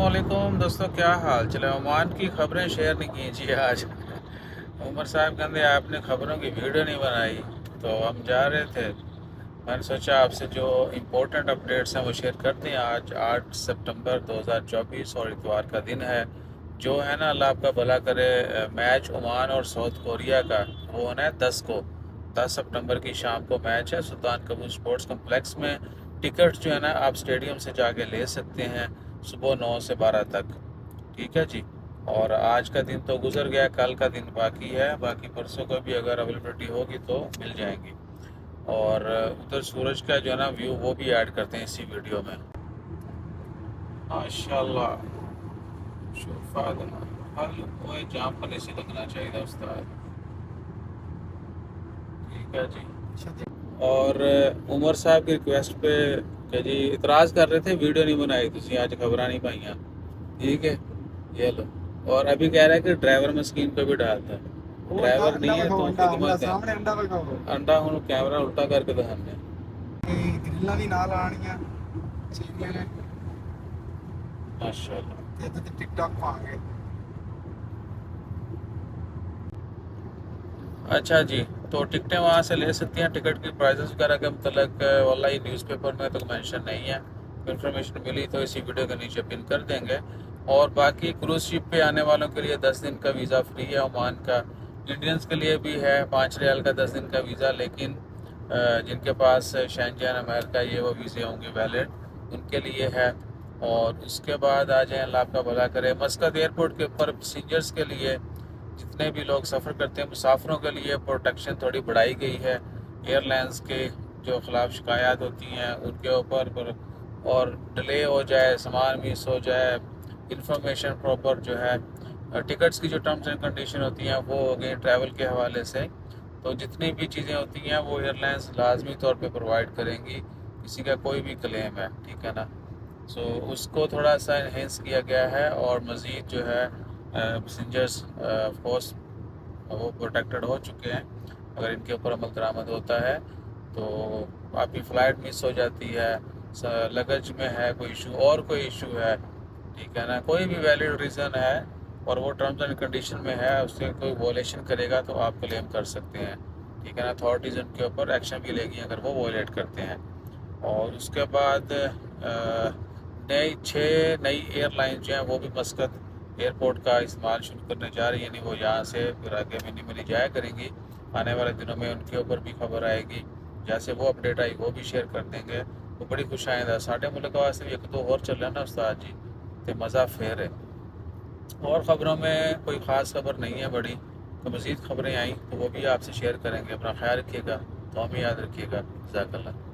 अस्सलामुअलैकुम दोस्तों, क्या हाल चले। ओमान की खबरें शेयर नहीं की जी आज। उमर साहब कहते आपने खबरों की वीडियो नहीं बनाई, तो हम जा रहे थे। मैंने सोचा आपसे जो इम्पोर्टेंट अपडेट्स हैं वो शेयर करते हैं। आज 8 सितंबर 2024 और इतवार का दिन है। जो है ना, अल्लाह आपका भला करे। मैच ओमान और साउथ कोरिया का वो होना है 10 को। 10 सितंबर की शाम को मैच है सुल्तान कबूल स्पोर्ट्स कम्प्लेक्स में। टिकट जो है ना, आप स्टेडियम से जाके ले सकते हैं सुबह 9 से 12 तक। ठीक है जी। और आज का दिन तो गुजर गया, कल का दिन बाकी है। बाकी परसों को भी अगर अवेलेबिलिटी होगी तो मिल जाएंगी। और उधर सूरज का जो है ना व्यू वो भी ऐड करते हैं इसी वीडियो में। माशाल्लाह। शुफाद हल कोई जाम पर ऐसे लगना चाहिए उस्ताद। ठीक है जी। और उमर साहब की रिक्वेस्ट पे कि जी इतराज़ कर रहे थे वीडियो नहीं बनाई, तुसी आज खबर नहीं पाइयां। ठीक है, ये लो। और अभी कह रहा है कि ड्राइवर मैं स्क्रीन पे भी डालता है। ड्राइवर नहीं है तो खिदमत है। अंडा हूँ कैमरा उल्टा करके दिखाने। ग्रिल्लां भी नाल आनियां चाहिए ने माशाल्लाह। ते टिकटॉक पाएंगे। अच्छा जी, तो टिकटें वहाँ से ले सकती हैं। टिकट की प्राइसेस वगैरह के मतलब वाला न्यूज़पेपर में तो मेंशन नहीं है। इन्फॉर्मेशन मिली तो इसी वीडियो के नीचे पिन कर देंगे। और बाकी क्रूज़ शिप पे आने वालों के लिए 10 दिन का वीज़ा फ्री है ओमान का। इंडियंस के लिए भी है 5 रियाल का 10 दिन का वीज़ा, लेकिन जिनके पास शेंजन अमेरिका ये वो वीज़े होंगे वैलिड, उनके लिए है। और उसके बाद आ जाए, अल्लाह आपका भला करे, मस्कत एयरपोर्ट के ऊपर पैसेंजर्स के लिए, जितने भी लोग सफ़र करते हैं मुसाफिरों के लिए प्रोटेक्शन थोड़ी बढ़ाई गई है। एयरलाइंस के जो ख़िलाफ़ शिकायत होती हैं उनके ऊपर, और डिले हो जाए, सामान मिस हो जाए, इंफॉर्मेशन प्रॉपर जो है, टिकट्स की जो टर्म्स एंड कंडीशन होती हैं वो हो गई ट्रैवल के हवाले से। तो जितनी भी चीज़ें होती हैं वो एयरलाइंस लाजमी तौर पे प्रोवाइड करेंगी, किसी का कोई भी क्लेम है, ठीक है ना। सो उसको थोड़ा सा इन्हेंस किया गया है। और मज़ीद जो है पैसेंजर्स ऑफकोर्स वो प्रोटेक्टेड हो चुके हैं। अगर इनके ऊपर अमल दरामद होता है तो आपकी फ़्लाइट मिस हो जाती है, लगेज में है कोई इशू और कोई इशू है, ठीक है ना, कोई भी वैलिड रीज़न है और वो टर्म्स एंड कंडीशन में है, उससे कोई वॉलेशन करेगा तो आप क्लेम कर सकते हैं, ठीक है ना। अथॉरिटीज़ उनके ऊपर एक्शन भी लेगी अगर वो वॉलेट करते हैं। और उसके बाद नई 6 नई एयरलाइन जो हैं वो भी मस्कत एयरपोर्ट का इस्तेमाल शुरू करने जा रही है। यानी वो यहाँ से फिर आगे मिनी जाया करेंगी। आने वाले दिनों में उनके ऊपर भी खबर आएगी, जैसे वो अपडेट आई वो भी शेयर कर देंगे। तो बड़ी खुश आइंदा साढ़े मुल्क वास्ते भी एक दो और चल रहा है ना उस्ताद जी, तो मज़ा फेर है। और ख़बरों में कोई ख़ास खबर नहीं है बड़ी, तो मज़ीद खबरें आई तो वो भी आपसे शेयर करेंगे। अपना ख्याल रखिएगा, तो हमें याद रखिएगा। जज़ाकल्लाह।